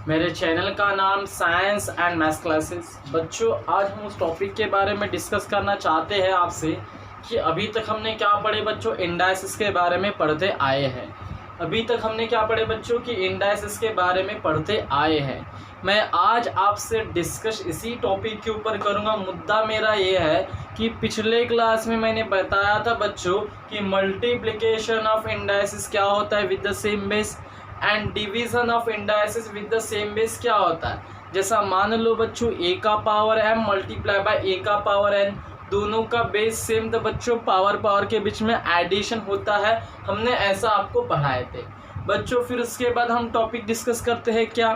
मेरे चैनल का नाम साइंस एंड मैथ्स क्लासेस। बच्चों, आज हम उस टॉपिक के बारे में डिस्कस करना चाहते हैं आपसे कि अभी तक हमने क्या पढ़े बच्चों, इंडाइसिस के बारे में पढ़ते आए हैं। अभी तक हमने क्या पढ़े बच्चों कि इंडाइसिस के बारे में पढ़ते आए हैं। मैं आज आपसे डिस्कस इसी टॉपिक के ऊपर करूंगा। मुद्दा मेरा ये है कि पिछले क्लास में मैंने बताया था बच्चों कि मल्टीप्लिकेशन ऑफ इंडाइसिस क्या होता है with the same base and division of indices with the same base क्या होता है। जैसा मान लो बच्चों a का power m multiply by a का पावर n, दोनों का बेस सेम, तो बच्चों पावर के बीच में एडिशन होता है। हमने ऐसा आपको पढ़ाए थे बच्चों। फिर उसके बाद हम टॉपिक डिस्कस करते हैं क्या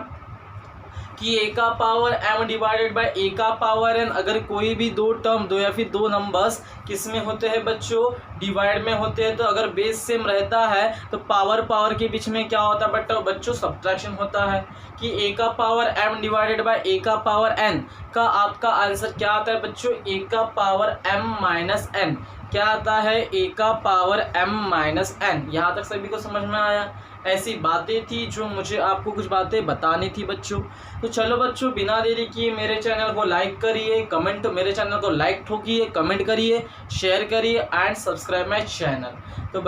कि a का power m divided by a का पावर n। अगर कोई भी दो टर्म, दो या फिर दो नंबर्स किस में होते हैं बच्चों, डिवाइड में होते हैं, तो अगर बेस सेम रहता है तो पावर के बीच में क्या होता है बच्चों, सब्ट्रैक्शन होता है। कि a का power m divided by a का पावर n का आपका आंसर क्या आता है बच्चों, a का पावर m माइनस n। क्या आता है, a का पावर m माइनस n। यहाँ तक सभी को समझ में आया? ऐसी बातें थी जो मुझे आपको कुछ बातें बतानी थी बच्चों। तो चलो बच्चों, बिना देरी किए मेरे चैनल को लाइक करिए, कमेंट, मेरे चैनल को लाइक ठोकिए, कमेंट करिए, शेयर करिए एंड सब्सक्राइब माय चैनल। तो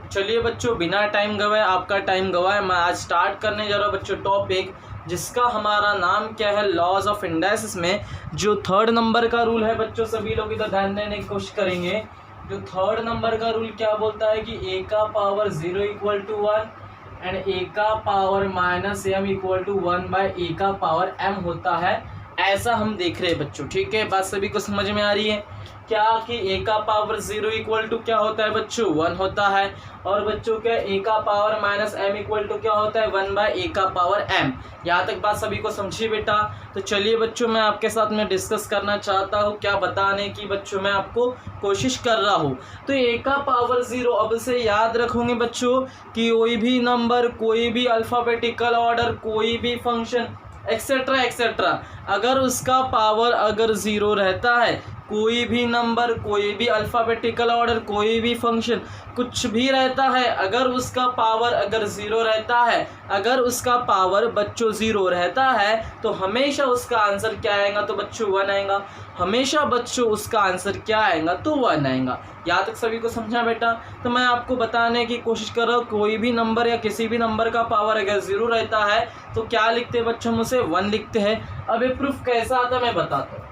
चलिए बच्चों, बिना टाइम गवाए, आपका टाइम गवाए, मैं आज स्टार्ट करने जा रहा हूँ बच्चों टॉपिक, जिसका हमारा नाम क्या है, लॉज ऑफ इंडाइसिस में जो थर्ड नंबर का रूल है बच्चों। सभी लोग इधर ध्यान देने की कोशिश करेंगे। जो थर्ड नंबर का रूल क्या बोलता है कि a का power 0 equal to 1 and a का power minus m equal to 1 by a का पावर m होता है। ऐसा हम देख रहे हैं बच्चों, ठीक है? बात सभी को समझ में आ रही है क्या कि a का पावर 0 इक्वल टू क्या होता है बच्चों, 1 होता है। और बच्चों क्या, a का power minus m equal to क्या होता है, 1 बाय a का पावर m। यहाँ तक बात सभी को समझिए बेटा। तो चलिए बच्चों, मैं आपके साथ में डिस्कस करना चाहता हूँ, क्या बताने की बच्चों मैं आपको कोशिश कर रहा हूँ। तो a का पावर 0, अब से याद रखोगे बच्चों कि कोई भी नंबर, कोई भी अल्फ़ाबेटिकल ऑर्डर, कोई भी फंक्शन एक्सेट्रा एक्सेट्रा, अगर उसका पावर अगर 0 रहता है, कोई भी नंबर, कोई भी अल्फ़ाबेटिकल ऑर्डर, कोई भी फंक्शन, कुछ भी रहता है, अगर उसका पावर अगर 0 रहता है, अगर उसका पावर बच्चों 0 रहता है, तो हमेशा उसका आंसर क्या आएगा तो बच्चों 1 आएगा। हमेशा बच्चों उसका आंसर क्या आएगा तो 1 आएगा। यहाँ तक सभी को समझा बेटा? तो मैं आपको बताने की कोशिश कर रहा हूँ, कोई भी नंबर या किसी भी नंबर का पावर अगर 0 रहता है तो क्या लिखते हैं बच्चों, हम उसे 1 लिखते हैं। अब ये प्रूफ कैसा आता है मैं बताता हूँ।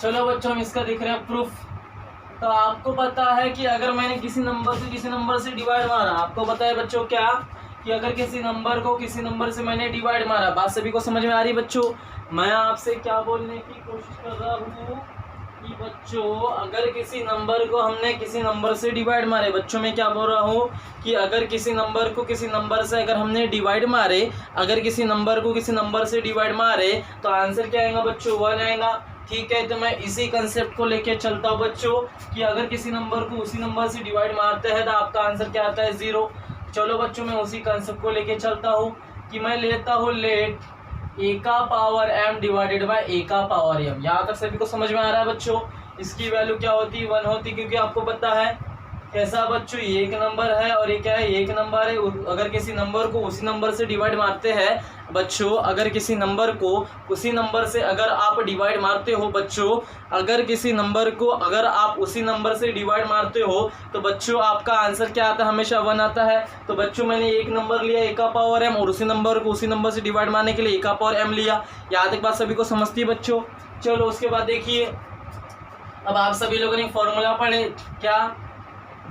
चलो बच्चों, हम इसका देख रहे हैं प्रूफ। तो आपको पता है कि अगर मैंने किसी नंबर से डिवाइड मारा, आपको पता है बच्चों क्या कि अगर किसी नंबर को किसी नंबर से मैंने डिवाइड मारा, बात सभी को समझ में आ रही है बच्चों? मैं आपसे क्या बोलने की कोशिश कर रहा हूँ कि बच्चों अगर किसी नंबर को हमने किसी नंबर से डिवाइड मारे, बच्चों मैं क्या बोल रहा हूँ कि अगर किसी नंबर को किसी नंबर से अगर हमने डिवाइड मारे, अगर किसी नंबर को किसी नंबर से डिवाइड मारे तो आंसर क्या आएगा बच्चों, 1 आएगा। ठीक है, तो मैं इसी कंसेप्ट को लेके चलता हूँ बच्चों कि अगर किसी नंबर को उसी नंबर से डिवाइड मारते हैं तो आपका आंसर क्या आता है, 0। चलो बच्चों, मैं उसी कंसेप्ट को लेके चलता हूँ कि मैं लेता हूँ लेट a का power m divided by a का पावर m। यहाँ तक सभी को समझ में आ रहा है बच्चों? इसकी वैल्यू क्या होती है, 1 होती, क्योंकि आपको पता है कैसा बच्चों, ये एक नंबर है और ये क्या है, एक नंबर है। अगर किसी नंबर को उसी नंबर से डिवाइड मारते हैं बच्चों, अगर किसी नंबर को उसी नंबर से अगर आप डिवाइड मारते हो बच्चों, अगर किसी नंबर को अगर आप उसी नंबर से डिवाइड मारते हो तो बच्चों आपका आंसर क्या आता है, हमेशा 1 आता है। तो बच्चों मैंने एक नंबर लिया a का पावर m और उसी नंबर को उसी नंबर से डिवाइड मारने के लिए a का पावर m लिया। यहाँ तक बात सभी को समझती है बच्चों? चलो उसके बाद देखिए, अब आप सभी लोगों ने फॉर्मूला पढ़े क्या,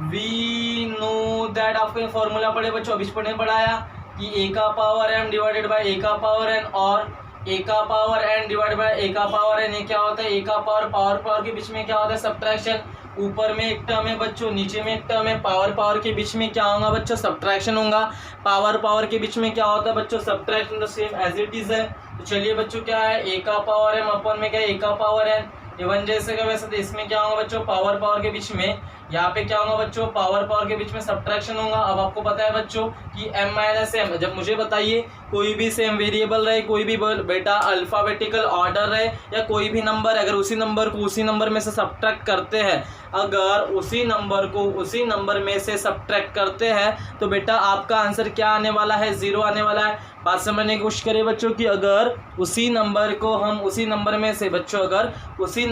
वी नो दैट, आपको फॉर्मूला पढ़े बच्चों, अभी पढ़ने पढ़ाया कि a का power m divided by a का पावर n और a का power n divide by a का पावर n। ये क्या होता है, a का पावर के बीच में क्या होता है, सब्ट्रैक्शन। ऊपर में एक टर्म है बच्चों, नीचे में एक टर्म है, पावर के बीच में क्या होगा बच्चों, सब्ट्रैक्शन होगा। पावर के बीच में क्या होता है बच्चों, सब्ट्रैक्शन, तो सेम एज इट इज है। तो चलिए बच्चों, क्या है, a का पावर m अपन में क्या है, a का पावर n, ये 1 जैसे का वैसे। तो इसमें क्या होगा बच्चों, पावर के बीच में, यहाँ पे क्या होगा बच्चों, पावर के बीच में सब्ट्रैक्शन होगा। अब आपको पता है बच्चों कि m माइनस m, जब मुझे बताइए कोई भी सेम वेरिएबल रहे, कोई भी बेटा अल्फ़ाबेटिकल ऑर्डर रहे या कोई भी नंबर, अगर उसी नंबर को उसी नंबर में से सब्ट्रैक्ट करते हैं, अगर उसी नंबर को उसी नंबर में से सब्ट्रैक्ट करते हैं तो बेटा आपका आंसर क्या आने वाला है, 0 आने वाला है। बात समझने की कोशिश करिए बच्चों कि अगर उसी नंबर को हम उसी नंबर में से बच्चों अगर उसी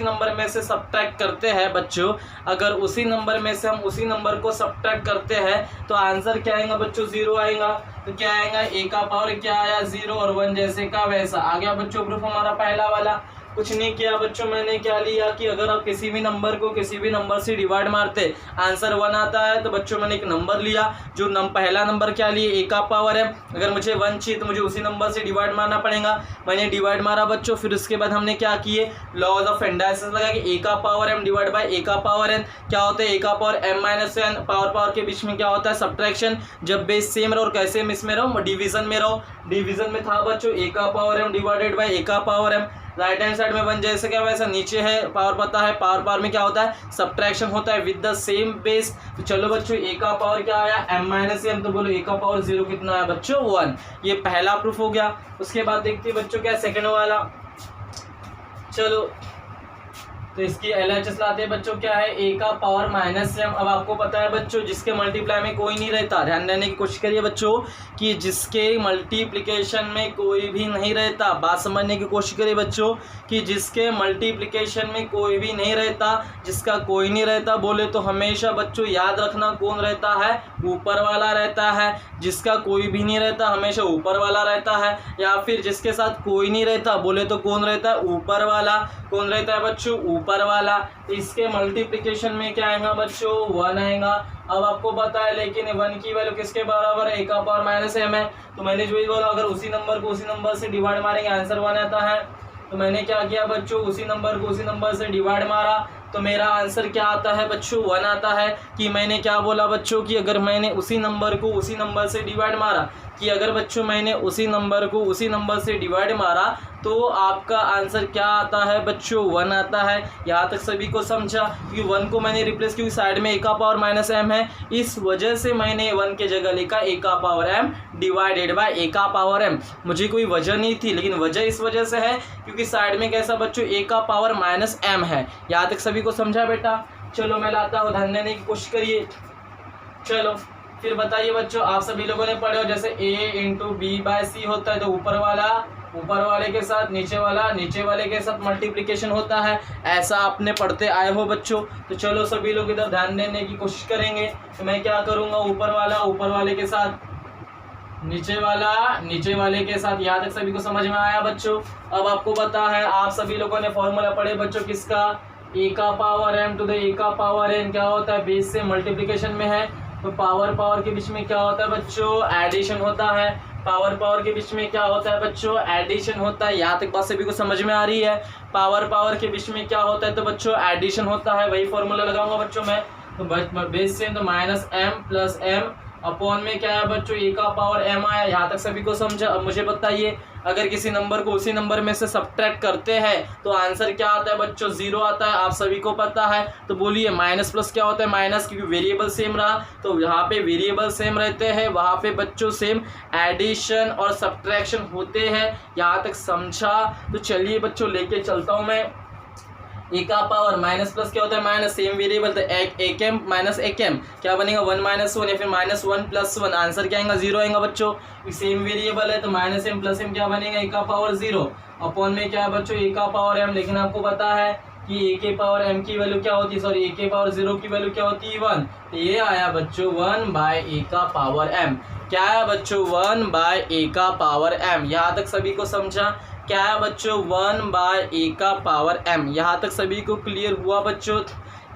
नंबर में से सब्ट्रैक्ट करते हैं बच्चों, अगर उसी नंबर में से हम उसी नंबर को सब्ट्रैक्ट करते हैं तो आंसर क्या आएगा बच्चों? 0 आएगा। तो क्या आएगा? a का पावर क्या आया? 0 और 1 जैसे का वैसा आ गया बच्चों प्रूफ हमारा पहला वाला। कुछ नहीं किया बच्चों, मैंने क्या लिया कि अगर आप किसी भी नंबर को किसी भी नंबर से डिवाइड मारते आंसर 1 आता है, तो बच्चों मैंने एक नंबर लिया जो पहला नंबर क्या लिए? a का पावर m। अगर मुझे 1 चाहिए तो मुझे उसी नंबर से डिवाइड मारना पड़ेगा। मैंने डिवाइड मारा बच्चों, फिर उसके बाद हमने क्या किए? लॉज ऑफ इंडाइसिस लगा कि a का power m divide by a का पावर n क्या होता है? a का power m minus n। Power के बीच में क्या होता है? सब्ट्रैक्शन। जब बेस सेम रहो और कैसे मिस में रहो? डिवीजन में रहो। डिवीजन में था बच्चों a का power m divided by a का power m। Right hand side में 1 जैसे क्या वैसा नीचे है पावर पता है, पावर में क्या होता है? सब्ट्रैक्शन होता है विद द सेम बेस। तो चलो बच्चों a का पावर क्या आया? m minus m। तो बोलो a का पावर 0 कितना है बच्चों? 1। ये पहला प्रूफ हो गया। उसके बाद देखते हैं बच्चों क्या सेकंड वाला। चलो तो इसकी LHS लाते हैं बच्चों, क्या है? a का पावर माइनस m। अब आपको पता है बच्चों जिसके मल्टीप्लाई में कोई नहीं रहता, ध्यान देने की कोशिश करिए बच्चों कि जिसके मल्टीप्लिकेशन में कोई भी नहीं रहता, बात समझने की कोशिश करिए बच्चों कि जिसके मल्टीप्लिकेशन में कोई भी नहीं रहता, जिसका कोई नहीं रहता बोले तो हमेशा बच्चों याद रखना कौन रहता है? ऊपर वाला रहता है। जिसका कोई भी नहीं रहता हमेशा ऊपर वाला रहता है, या फिर जिसके साथ कोई नहीं रहता बोले तो कौन रहता है? ऊपर वाला। कौन रहता है बच्चों? ऊपर वाला। तो इसके मल्टीप्लिकेशन में क्या आएगा बच्चों? 1 आएगा। अब आपको पता है लेकिन 1 की वैल्यू किसके बराबर है? a का पावर माइनस m है। तो मैंने जो बोला अगर उसी नंबर को उसी नंबर से डिवाइड मारेंगे आंसर 1 आता है। तो मैंने क्या किया बच्चों? उसी नंबर को उसी नंबर से डिवाइड मारा तो मेरा आंसर क्या आता है बच्चों? 1 आता है। कि मैंने क्या बोला बच्चों कि अगर मैंने उसी नंबर को उसी नंबर से डिवाइड मारा, कि अगर बच्चों मैंने उसी नंबर को उसी नंबर से डिवाइड मारा तो आपका आंसर क्या आता है बच्चों? 1 आता है। यहाँ तक सभी को समझा? क्योंकि 1 को मैंने रिप्लेस क्योंकि साइड में a का पावर माइनस m है, इस वजह से मैंने 1 के जगह लिखा a का power m divided by a का पावर m। मुझे कोई वजह नहीं थी, लेकिन वजह इस वजह से है क्योंकि साइड में कैसा बच्चों? a का पावर माइनस m है। यहाँ तक सभी को समझा बेटा? चलो मैं लाता हूँ, ध्यान देने की कोशिश करिए। चलो फिर बताइए बच्चों, आप सभी लोगों ने पढ़े हो जैसे a इंटू बी बाय सी होता है तो ऊपर वाले के साथ नीचे वाले के साथ मल्टीप्लिकेशन होता है, ऐसा आपने पढ़ते आए हो बच्चों। तो चलो सभी लोग इधर ध्यान देने की कोशिश करेंगे। तो मैं क्या करूँगा? ऊपर वाले के साथ नीचे वाले के साथ। यहाँ तक सभी को समझ में आया बच्चों? अब आपको पता है आप सभी लोगों ने फॉर्मूला पढ़े बच्चों किसका? a का power m to the a का पावर n क्या होता है? बेस से मल्टीप्लिकेशन में है तो पावर के बीच में क्या होता है बच्चों? एडिशन होता है। पावर के बीच में क्या होता है बच्चों? एडिशन होता है। यहाँ तक बात सभी को समझ में आ रही है? पावर के बीच में क्या होता है तो बच्चों एडिशन होता है। वही फॉर्मूला लगाऊंगा बच्चों मैं। तो बेस से तो minus m plus m upon में क्या है बच्चों? a का पावर m आया। यहाँ तक सभी को समझा? अब मुझे बताइए अगर किसी नंबर को उसी नंबर में से सब्ट्रैक्ट करते हैं तो आंसर क्या आता है बच्चों? 0 आता है। आप सभी को पता है। तो बोलिए माइनस प्लस क्या होता है? माइनस, क्योंकि वेरिएबल सेम रहा तो यहाँ पे वेरिएबल सेम रहते हैं, वहाँ पे बच्चों सेम एडिशन और सब्ट्रैक्शन होते हैं। यहाँ तक समझा? तो चलिए बच्चों लेके चलता हूँ मैं। a का पावर माइनस प्लस क्या होता है? माइनस, सेम वेरिएबल तो एक एम माइनस एक एम क्या बनेगा? 1 माइनस 1 या फिर माइनस 1 प्लस 1। आंसर क्या आएगा? 0 आएगा बच्चों। सेम वेरिएबल है तो माइनस एम प्लस एम क्या बनेगा? a का पावर 0 अपॉन में क्या है बच्चों? a का पावर m। लेकिन आपको पता है कि a के पावर m की वैल्यू क्या होती है? सॉरी, a के पावर 0 की वैल्यू क्या होती है? 1। तो ये आया बच्चों 1 बाय a का पावर m। क्या है बच्चों? 1 बाय a का पावर m। यहाँ तक सभी को समझा? क्या है बच्चों? 1 बाय a का पावर m। यहाँ तक सभी को क्लियर हुआ बच्चों?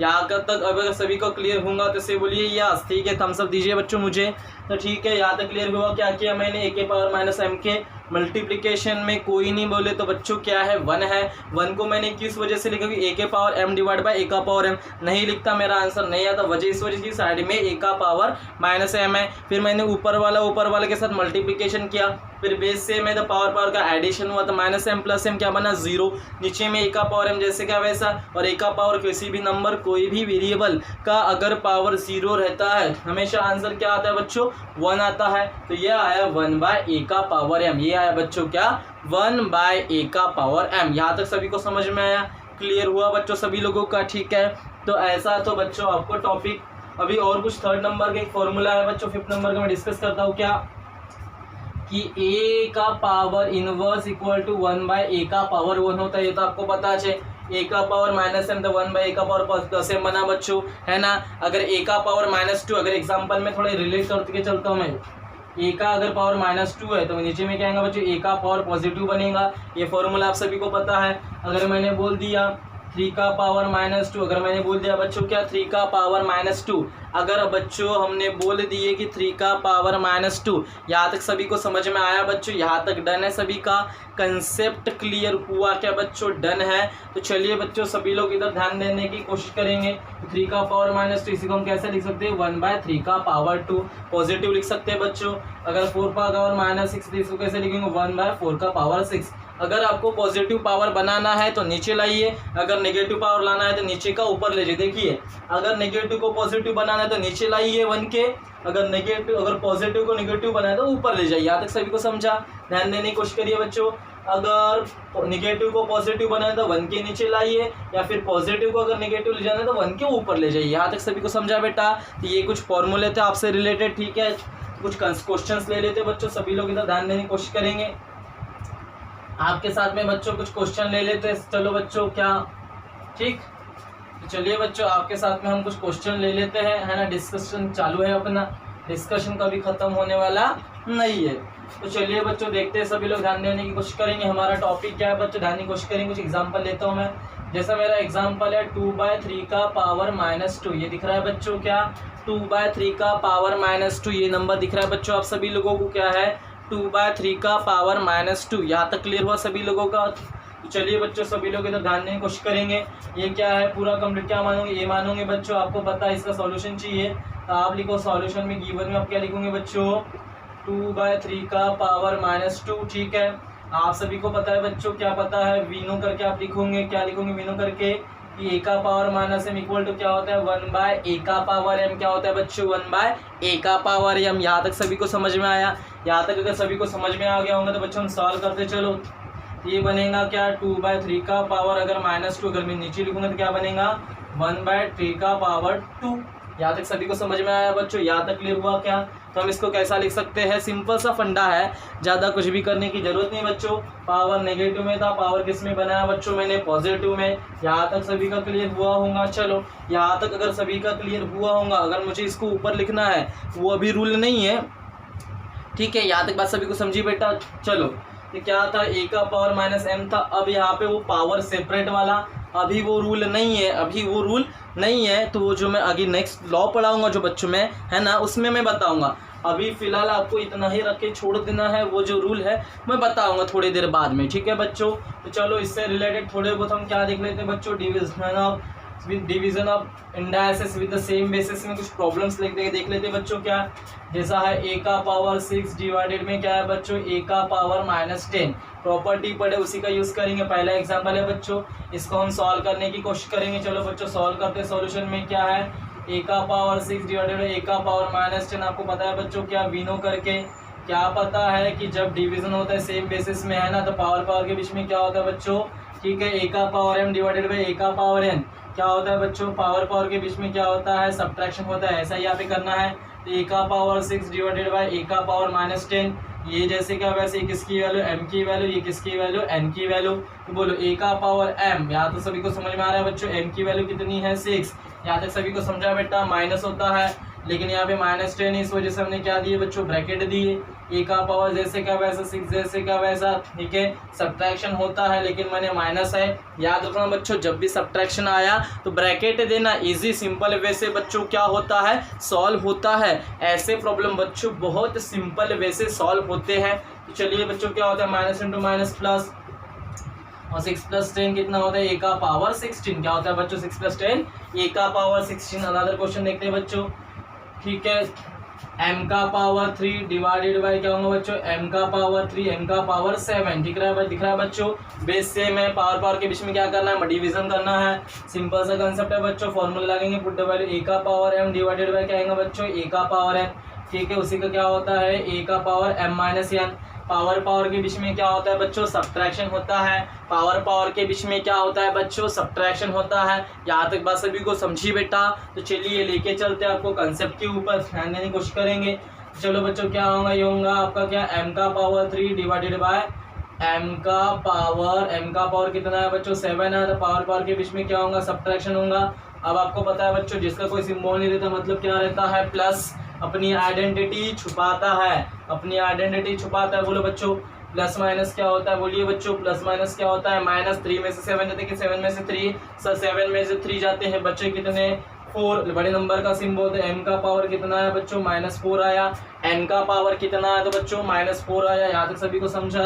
यहाँ तक अगर सभी को क्लियर होगा तो से बोलिए यस। ठीक है, थम्स अप दीजिए बच्चों मुझे। तो ठीक है, यहाँ तक क्लियर हुआ? क्या किया मैंने? a के पावर माइनस m के मल्टीप्लिकेशन में कोई नहीं बोले तो बच्चों क्या है? 1 है। 1 को मैंने किस वजह से लिखा कि a के power m divide by a का पावर m नहीं लिखता, मेरा आंसर नहीं आता। वजह इस वजह की साइड में a का पावर माइनस m है। फिर मैंने ऊपर वाले के साथ मल्टीप्लिकेशन किया, फिर बेस सेम है तो पावर का एडिशन हुआ तो माइनस m प्लस m क्या बना? 0। नीचे में a का पावर m जैसे क्या वैसा। और a का पावर किसी भी नंबर कोई भी वेरिएबल का अगर पावर 0 रहता है हमेशा आंसर क्या आता है बच्चों? 1 आता है। तो ये आया 1 बाय a का पावर m। ये आया बच्चों क्या? 1 बाय a का पावर m। यहाँ तक सभी को समझ में आया? क्लियर हुआ बच्चों सभी लोगों का? ठीक है, तो ऐसा तो बच्चों आपको टॉपिक अभी और कुछ थर्ड नंबर का एक फॉर्मूला है बच्चों, फिफ्थ नंबर का मैं डिस्कस करता हूँ। क्या कि a का power inverse equal to 1/a का पावर 1 होता है, ये तो आपको पता है। a का पावर -m तो 1/a का पावर +m बना बच्चों, है ना। अगर a का पावर -2, अगर एग्जांपल में थोड़ा रिलेट करके चलता हूँ मैं, a का अगर पावर -2 है तो नीचे में क्या आएगा बच्चों, a का पावर पॉजिटिव बनेगा। ये फॉर्मूला आप सभी को पता है। अगर मैंने बोल दिया 3 का पावर -2, अगर मैंने बोल दिया बच्चों क्या 3 का पावर -2, अगर बच्चों हमने बोल दिए कि 3 का पावर -2, यहाँ तक सभी को समझ में आया बच्चों? यहाँ तक डन है सभी का? कंसेप्ट क्लियर हुआ क्या बच्चों? डन है। तो चलिए बच्चों सभी लोग इधर ध्यान देने की कोशिश करेंगे। 3 का पावर -2 इसी को हम कैसे लिख सकते हैं, 1/3 का पावर 2 पॉजिटिव लिख सकते हैं बच्चों। अगर 4 का पावर -6 इसको कैसे लिखेंगे, 1/4 का पावर 6। अगर आपको पॉजिटिव पावर बनाना है तो नीचे लाइए, अगर नेगेटिव पावर लाना है तो नीचे का ऊपर ले जाइए। देखिए अगर नेगेटिव को पॉजिटिव बनाना है तो नीचे लाइए 1 के, अगर पॉजिटिव को नेगेटिव बनाना है तो ऊपर ले जाइए। यहाँ तक सभी को समझा? ध्यान देने की कोशिश करिए बच्चों। अगर नेगेटिव को पॉजिटिव बनाना है तो 1 के नीचे लाइए, या फिर पॉजिटिव को अगर नेगेटिव ले जाना है तो 1 के ऊपर ले जाइए। यहाँ तक सभी को समझा बेटा? तो ये कुछ फॉर्मूले थे आपसे रिलेटेड, ठीक है। कुछ क्वेश्चंस ले लेते बच्चों, सभी लोग इधर ध्यान देने की कोशिश करेंगे। आपके साथ में बच्चों कुछ क्वेश्चन ले लेते हैं। चलो बच्चों क्या ठीक, तो चलिए बच्चों आपके साथ में हम कुछ क्वेश्चन ले लेते हैं, है ना। डिस्कशन चालू है अपना, डिस्कशन कभी खत्म होने वाला नहीं है। तो चलिए बच्चों देखते हैं, सभी लोग ध्यान देने की कोशिश करेंगे। हमारा टॉपिक क्या है बच्चों, ध्यान की कोशिश करेंगे। कुछ एग्जांपल लेता हूँ मैं, जैसा मेरा एग्जांपल है 2/3 का पावर -2, ये दिख रहा है बच्चों क्या, 2/3 का पावर -2, ये नंबर दिख रहा है बच्चों आप सभी लोगों को क्या है, 2/3 का पावर -2। यहाँ तक क्लियर हुआ सभी लोगों का? तो चलिए बच्चों सभी लोग इधर ध्यान देने की कोशिश करेंगे। ये क्या है पूरा कंप्लीट, क्या मानोगे, ये मानोगे बच्चों। आपको पता है इसका सॉल्यूशन चाहिए तो आप लिखो सॉल्यूशन में, गिवन में आप क्या लिखोगे बच्चों, 2/3 का पावर -2, ठीक है। आप सभी को पता है बच्चों, क्या पता है, वीनो करके आप लिखोगे, क्या लिखोगे वीनो करके, कि a का पावर -m इक्वल टू क्या होता है, 1/a का पावर m, क्या होता है बच्चों, 1/a का पावर m। यहाँ तक सभी को समझ में आया? यहाँ तक अगर सभी को समझ में आ गया होगा तो बच्चों हम सॉल्व करते चलो। ये बनेगा क्या, 2/3 का पावर अगर -2 अगर मैं नीचे लिखूंगा तो क्या बनेगा, 1/3 का पावर 2। यहाँ तक सभी को समझ में आया बच्चों? यहाँ तक क्लियर हुआ क्या? तो हम इसको कैसा लिख सकते हैं, सिंपल सा फंडा है, ज़्यादा कुछ भी करने की जरूरत नहीं बच्चों। पावर नेगेटिव में था, पावर किस में बनाया बच्चों, मैंने पॉजिटिव में। यहाँ तक सभी का क्लियर हुआ होगा? चलो यहाँ तक अगर सभी का क्लियर हुआ होगा, अगर मुझे इसको ऊपर लिखना है वो अभी रूल नहीं है, ठीक है। यहाँ तक बात सभी को समझी बेटा? चलो तो क्या था, a का पावर -m था। अब यहाँ पे वो पावर सेपरेट वाला अभी वो रूल नहीं है, अभी वो रूल नहीं है। तो वो जो मैं आगे नेक्स्ट लॉ पढ़ाऊंगा जो बच्चों में, है ना, उसमें मैं बताऊंगा। अभी फिलहाल आपको इतना ही रख के छोड़ देना है, वो जो रूल है मैं बताऊंगा थोड़ी देर बाद में, ठीक है बच्चों। तो चलो इससे रिलेटेड थोड़े बहुत हम क्या देख लेते हैं बच्चों, division of indices with the same basis में कुछ प्रॉब्लम्स देख लेते हैं बच्चों। क्या जैसा है, a का पावर 6 डिवाइडेड में क्या है बच्चों, a का पावर -10। प्रॉपर्टी पढ़े उसी का यूज करेंगे। पहला एग्जांपल है बच्चों, इसको हम सॉल्व करने की कोशिश करेंगे। चलो बच्चों सॉल्व करते हैं। सॉल्यूशन में क्या है, a का पावर 6 डिवाइडेड में a का पावर -10। आपको पता है बच्चों क्या, वीनो करके क्या पता है कि जब डिवीजन होता है सेम बेसिस में, है ना, तो पावर के बीच में क्या होता है बच्चों, ठीक है, a का power m divided by a का पावर n। क्या होता है बच्चों, पावर के बीच में क्या होता है, सब्ट्रैक्शन होता है। ऐसा ही यहाँ पे करना है। तो a का पावर 6 डिवाइडेड बाई a का पावर -10, ये जैसे क्या वैसे किसकी वैल्यू, m की वैल्यू, ये किसकी वैल्यू, n की वैल्यू। तो बोलो a का पावर m, यहाँ तो सभी को समझ में आ रहा है बच्चों, m की वैल्यू कितनी है, 6। यहाँ तक सभी को समझा बेटा? माइनस होता है लेकिन यहाँ पे -10, इस वजह से हमने क्या दिए बच्चों, ब्रैकेट दिए। a का पावर जैसे क्या वैसा, 6 जैसे क्या वैसा, ठीक है। सब्ट्रैक्शन होता है लेकिन मैंने माइनस है, याद रखना बच्चों। जब भी सब्ट्रैक्शन आया तो ब्रैकेट देना, इजी सिंपल वे से बच्चों क्या होता है, सॉल्व होता है। ऐसे प्रॉब्लम बच्चों बहुत सिंपल वे से सॉल्व होते हैं। तो चलिए बच्चों क्या होता है, माइनस इंटू माइनस प्लस, और 6 + 10 कितना होता है, a का पावर 16। क्या होता है बच्चों, 6 + 10 a का पावर 16। अनदर क्वेश्चन देखते हैं बच्चों, ठीक है। m का पावर 3 डिवाइडेड बाई क्या होगा बच्चों, m का पावर 3 m का पावर 7। दिख रहा है बच्चों, बेस सेम है। पावर के बीच में क्या करना है, डिवीजन करना है। सिंपल सा कंसेप्ट है बच्चों। फॉर्मूला लगेंगे, पुट द वैल्यू a का पावर m डिवाइडेड बाई क्या आएगा बच्चों, a का पावर m, ठीक है। उसी का क्या होता है, a का पावर m - n। पावर के बीच में क्या होता है बच्चों, सब्ट्रैक्शन होता है। पावर के बीच में क्या होता है बच्चों, सब्ट्रैक्शन होता है। यहाँ तक बात सभी को समझी बेटा? तो चलिए लेके चलते हैं आपको कंसेप्ट के ऊपर, ध्यान देने की कोशिश करेंगे। चलो बच्चों क्या होगा, ये होगा आपका क्या m का पावर 3 डिवाइडेड बाय m का पावर कितना है बच्चों 7 है, तो पावर के बीच में क्या होगा सब्ट्रैक्शन होगा। अब आपको पता है बच्चों जिसका कोई सिंबल नहीं रहता मतलब क्या रहता है प्लस, अपनी आइडेंटिटी छुपाता है, अपनी आइडेंटिटी छुपाता है। बोलो बच्चों प्लस माइनस क्या होता है, बोलिए बच्चों प्लस माइनस क्या होता है, माइनस 3 में से 7 जाते हैं, 7 में से 3 7 में से 3 जाते हैं बच्चे कितने 4, बड़े नंबर का सिंबल होता है। m का पावर कितना है बच्चों -4 आया, n का पावर कितना है तो बच्चों -4 आया। यहाँ तक सभी को समझा,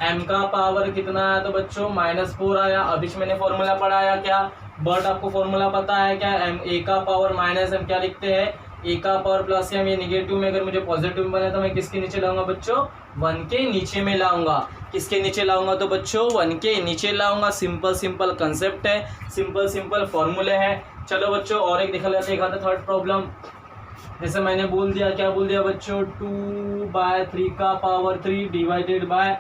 m का पावर कितना है तो बच्चों -4 आया। अब इसमें मैंने फॉर्मूला पढ़ाया क्या, बट आपको फॉर्मूला पता है क्या, a का पावर माइनस m क्या लिखते हैं a का पावर प्लस m, ये निगेटिव में अगर मुझे पॉजिटिव में बने तो मैं किसके नीचे लाऊंगा बच्चों 1 के नीचे में लाऊंगा। किसके नीचे लाऊंगा तो बच्चों 1 के नीचे लाऊंगा। सिंपल कंसेप्ट है, सिंपल फॉर्मूले हैं। चलो बच्चों और एक दिखा लेते हैं, थर्ड प्रॉब्लम। जैसे मैंने बोल दिया, क्या बोल दिया बच्चों 2/3 का पावर 3 डिवाइडेड बाय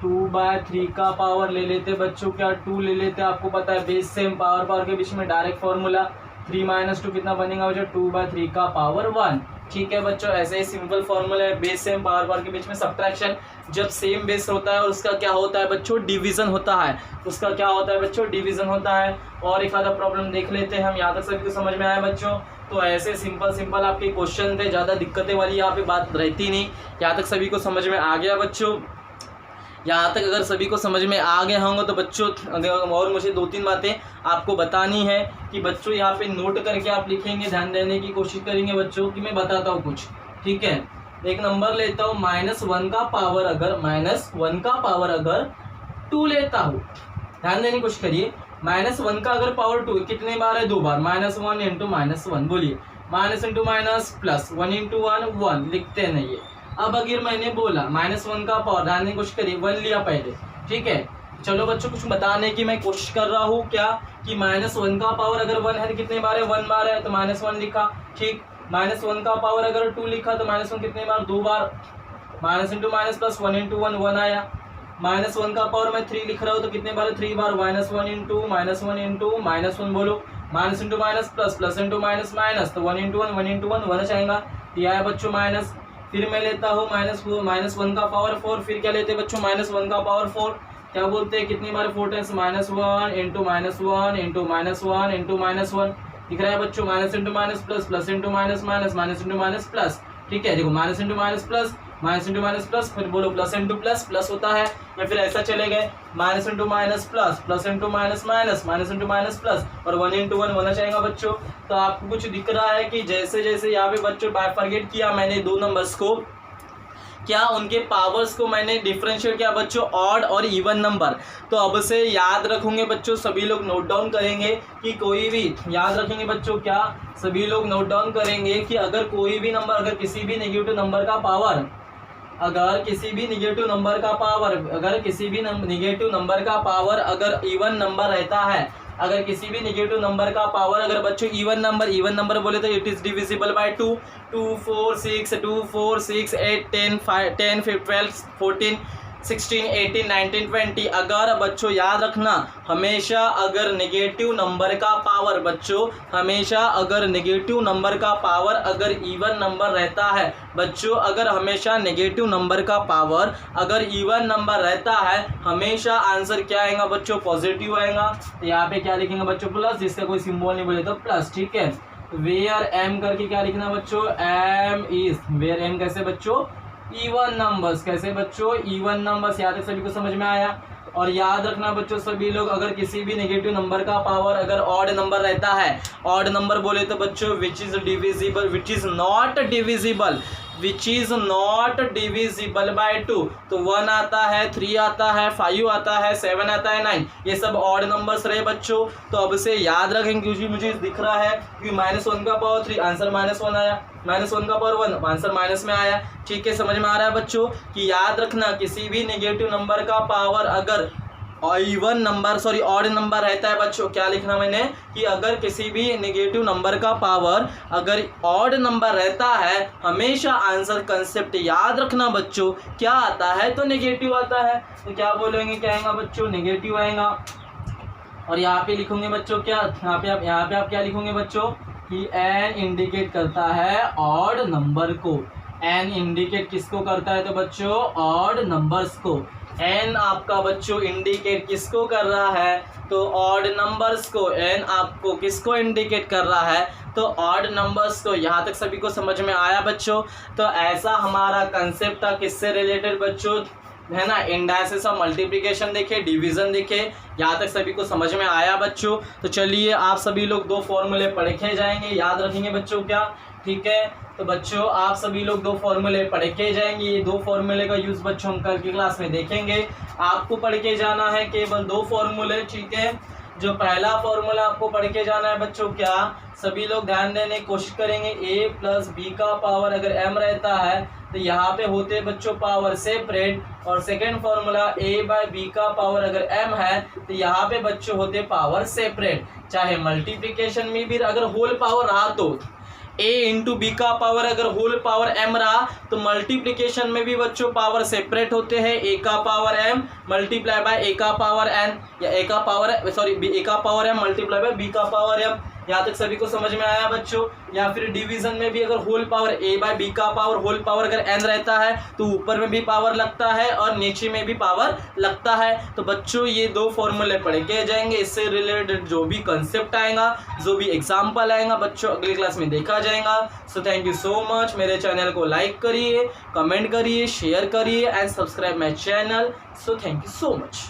2/3 का पावर ले लेते बच्चों, क्या 2 ले लेते, आपको पता है बेस सेम पावर के बीच में डायरेक्ट फॉर्मूला 3 - 2 कितना बनेगा बच्चों 2/3 का पावर 1। ठीक है बच्चों, ऐसे ही सिंपल फॉर्मूला है, बेस सेम पावर के बीच में सब्ट्रैक्शन। जब सेम बेस होता है और उसका क्या होता है बच्चों डिवीजन होता है, उसका क्या होता है बच्चों डिवीजन होता है। और एक आधा प्रॉब्लम देख लेते हैं हम, यहाँ तक सभी को समझ में आया बच्चों। तो ऐसे सिंपल आपके क्वेश्चन थे, ज़्यादा दिक्कतें वाली यहाँ पे बात रहती नहीं। यहाँ तक सभी को समझ में आ गया बच्चों, यहाँ तक अगर सभी को समझ में आ गए होंगे तो बच्चों अगर और मुझे 2-3 बातें आपको बतानी है कि बच्चों यहाँ पे नोट करके आप लिखेंगे, ध्यान देने की कोशिश करेंगे बच्चों कि मैं बताता हूँ कुछ। ठीक है, एक नंबर लेता हूँ -1 का पावर अगर 2 लेता हूँ, ध्यान देने की कोशिश करिए। -1 का अगर पावर 2 कितने बार है 2 बार, -1 इंटू -1, बोलिए minus into minus plus 1 into 1 लिखते नहीं है। अब अगर मैंने बोला -1 का पावर, ध्यान देने की कोशिश करिए 1 लिया पहले, ठीक है। चलो बच्चों कुछ बताने की मैं कोशिश कर रहा हूँ क्या कि -1 का पावर अगर 1 है तो कितने बार है 1 बार है तो -1 लिखा, ठीक। -1 का पावर अगर 2 लिखा तो -1 कितने बार 2 बार, minus into minus plus 1 into 1 आया। -1 का पावर मैं 3 लिख रहा हूँ तो कितने बार 3 बार, -1 इंटू -1 बोलो, minus into minus plus plus into minus minus, तो 1 इंटू 1 आएगा, दिया है बच्चों माइनस। फिर मैं लेता हूँ -1 का पावर 4, फिर क्या लेते हैं बच्चों -1 का पावर 4, क्या बोलते हैं कितनी बार 4 टाइम्स, -1 इंटू -1 इंटू -1 इंटू -1, दिख रहा है बच्चों, minus into minus plus plus into minus minus minus into minus plus, ठीक है। देखो माइनस इंटू माइनस प्लस फिर बोलो प्लस इंटू प्लस होता है, या फिर ऐसा चले गए minus into minus plus into minus minus into minus plus, और 1 इंटू 1 होना चाहिए बच्चों। तो आपको कुछ दिख रहा है कि जैसे जैसे यहाँ पे बच्चों बाइफरगेट किया मैंने दो नंबर्स को, क्या उनके पावर्स को मैंने डिफरेंशिएट किया बच्चों ऑड और इवन नंबर। तो अब से याद रखोगे बच्चों, सभी लोग नोट डाउन करेंगे कि कोई भी याद रखेंगे बच्चों, क्या सभी लोग नोट डाउन करेंगे कि अगर कोई भी नंबर, अगर किसी भी नेगेटिव नंबर का पावर, अगर किसी भी निगेटिव नंबर का पावर अगर इवन नंबर रहता है, अगर किसी भी नेगेटिव नंबर का पावर अगर बच्चों इवन नंबर बोले तो इट इज डिविजिबल बाय 2, 2 4 6 8 10 5 10 12 14 16 18 19 20। अगर बच्चों याद रखना, हमेशा अगर नेगेटिव नंबर का पावर बच्चों, हमेशा अगर नेगेटिव नंबर का पावर अगर इवन नंबर रहता है बच्चों, अगर हमेशा नेगेटिव नंबर का पावर अगर इवन नंबर रहता है, हमेशा आंसर क्या आएगा बच्चों, पॉजिटिव आएगा। तो यहाँ पे क्या लिखेंगे बच्चों, प्लस, जिसका कोई सिंबल नहीं बोले तो प्लस, ठीक है। वेयर एम करके क्या लिखना बच्चों, एम इज, वेयर एम कैसे बच्चों, इवन नंबर्स, कैसे बच्चों, इवन नंबर्स। यहाँ तक सभी को समझ में आया। और याद रखना बच्चों सभी लोग, अगर किसी भी नेगेटिव नंबर का पावर अगर ऑड नंबर रहता है, ऑड नंबर बोले तो बच्चों which is divisible, which is not divisible by 2, तो 1 आता है, 3 आता है, 5 आता है, 7 आता है, 9, ये सब ऑड नंबर्स रहे बच्चों। तो अब से याद रखेंगे, क्योंकि मुझे दिख रहा है कि -1 का पावर 3 आंसर -1 आया, -1 का पावर 1 आंसर माइनस में आया, ठीक है। समझ में आ रहा है बच्चों कि याद रखना किसी भी नेगेटिव नंबर का पावर अगर इवन नंबर ऑड नंबर रहता है बच्चों, क्या लिखना मैंने कि अगर किसी भी नेगेटिव नंबर का पावर अगर ऑड नंबर रहता है, हमेशा आंसर कंसेप्ट याद रखना बच्चों, क्या आता है तो नेगेटिव आता है। तो क्या बोलेंगे, क्या आएगा बच्चों, नेगेटिव आएगा। और यहाँ पे लिखोगे बच्चों क्या, यहाँ पे आप क्या लिखोगे बच्चों कि एन इंडिकेट करता है ऑड नंबर को, एन इंडिकेट किसको करता है तो बच्चों ऑड नंबर्स को। एन आपका बच्चों इंडिकेट किसको कर रहा है तो ऑड नंबर्स को। एन आपको किसको इंडिकेट कर रहा है तो ऑड नंबर्स को। यहाँ तक सभी को समझ में आया बच्चों। तो ऐसा हमारा कंसेप्ट था किससे रिलेटेड बच्चों, है ना, इंडाइसिस और मल्टीप्लिकेशन देखे, डिवीजन देखे। यहाँ तक सभी को समझ में आया बच्चों। तो चलिए आप सभी लोग दो फॉर्मूले पढ़े जाएंगे, याद रखेंगे बच्चों क्या, ठीक है। तो बच्चों आप सभी लोग दो फॉर्मूले पढ़ के जाएंगे। ये दो फॉर्मूले का यूज बच्चों हम कल की क्लास में देखेंगे। आपको पढ़ के जाना है केवल दो फॉर्मूले, ठीक है। जो पहला फॉर्मूला आपको पढ़ के जाना है बच्चों क्या, सभी लोग ध्यान देने की कोशिश करेंगे। a प्लस बी का पावर अगर m रहता है तो यहाँ पे होते बच्चों पावर सेपरेट, और second formula a by b का पावर अगर m है तो यहाँ पे बच्चों होते पावर सेपरेट। चाहे मल्टीप्लिकेशन में भी अगर होल पावर रहा तो a इंटू बी का पावर अगर होल पावर m रहा तो मल्टीप्लिकेशन में भी बच्चों पावर सेपरेट होते हैं। a का power m multiply by a का पावर n, या a का पावर a का power m multiply by b का पावर m। यहाँ तक सभी को समझ में आया बच्चों। या फिर डिवीजन में भी अगर whole power a by b का पावर होल पावर अगर n रहता है तो ऊपर में भी पावर लगता है और नीचे में भी पावर लगता है। तो बच्चों ये दो फॉर्मूले पढ़ के जाएंगे, इससे रिलेटेड जो भी कंसेप्ट आएगा, जो भी एग्जाम्पल आएगा बच्चों अगली क्लास में देखा जाएगा। So thank you so much. मेरे चैनल को लाइक करिए, कमेंट करिए, शेयर करिए and subscribe my channel. So thank you so much.